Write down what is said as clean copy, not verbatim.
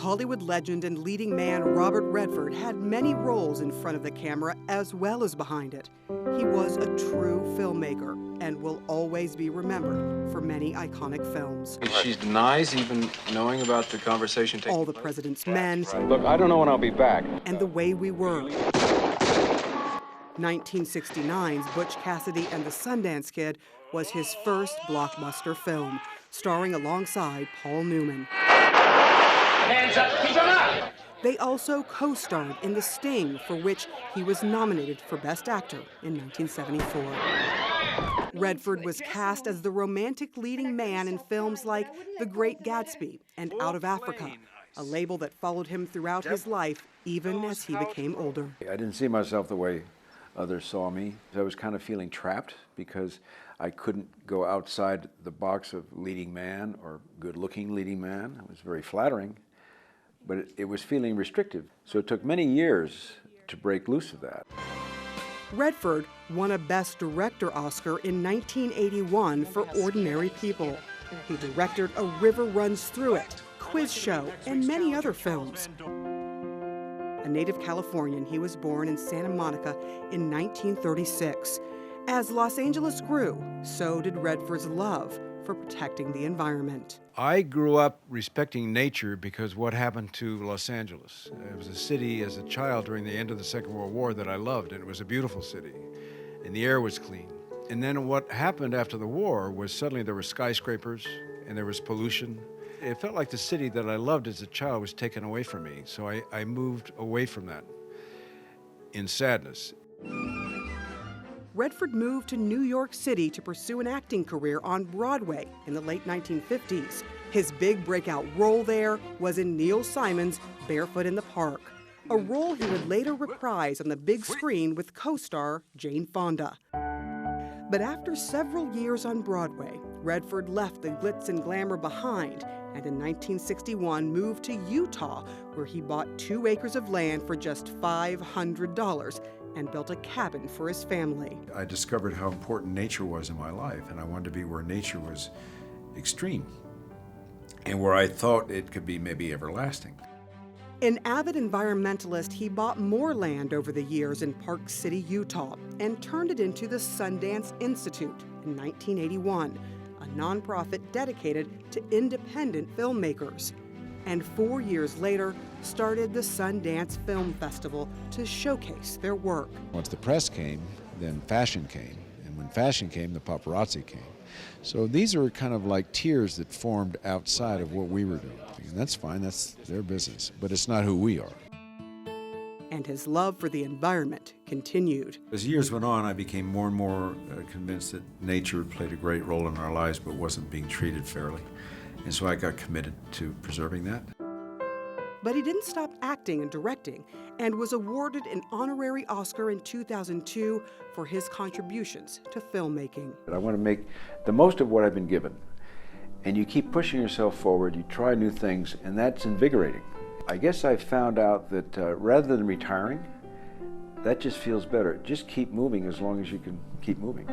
Hollywood legend and leading man Robert Redford had many roles in front of the camera as well as behind it. He was a true filmmaker and will always be remembered for many iconic films. She denies even knowing about the conversation taking place. All the President's Men. Look, I don't know when I'll be back. And The Way We Were. 1969's Butch Cassidy and the Sundance Kid was his first blockbuster film, starring alongside Paul Newman. Hands up, keep them up! They also co-starred in The Sting, for which he was nominated for Best Actor in 1974. Redford was cast as the romantic leading man in films like The Great Gatsby and Out of Africa, a label that followed him throughout his life, even as he became older. I didn't see myself the way others saw me. I was kind of feeling trapped because I couldn't go outside the box of leading man or good-looking leading man. It was very flattering, but it was feeling restrictive. So it took many years to break loose of that. Redford won a Best Director Oscar in 1981 for Ordinary People. He directed A River Runs Through It, Quiz Show, and many other films. A native Californian, he was born in Santa Monica in 1936. As Los Angeles grew, so did Redford's love for protecting the environment. I grew up respecting nature because what happened to Los Angeles. It was a city as a child during the end of the Second World War that I loved, and it was a beautiful city, and the air was clean. And then what happened after the war was suddenly there were skyscrapers and there was pollution. It felt like the city that I loved as a child was taken away from me, so I moved away from that in sadness. Redford moved to New York City to pursue an acting career on Broadway in the late 1950s. His big breakout role there was in Neil Simon's Barefoot in the Park, a role he would later reprise on the big screen with co-star Jane Fonda. But after several years on Broadway, Redford left the glitz and glamour behind and in 1961 moved to Utah, where he bought 2 acres of land for just $500 and built a cabin for his family. I discovered how important nature was in my life, and I wanted to be where nature was extreme and where I thought it could be maybe everlasting. An avid environmentalist, he bought more land over the years in Park City, Utah, and turned it into the Sundance Institute in 1981, a nonprofit dedicated to independent filmmakers. And 4 years later, started the Sundance Film Festival to showcase their work. Once the press came, then fashion came. And when fashion came, the paparazzi came. So these are kind of like tiers that formed outside of what we were doing. And that's fine, that's their business, but it's not who we are. And his love for the environment continued. As years went on, I became more and more convinced that nature played a great role in our lives but wasn't being treated fairly. And so I got committed to preserving that. But he didn't stop acting and directing and was awarded an honorary Oscar in 2002 for his contributions to filmmaking. I want to make the most of what I've been given. And you keep pushing yourself forward, you try new things, and that's invigorating. I guess I found out that rather than retiring, that just feels better. Just keep moving as long as you can keep moving.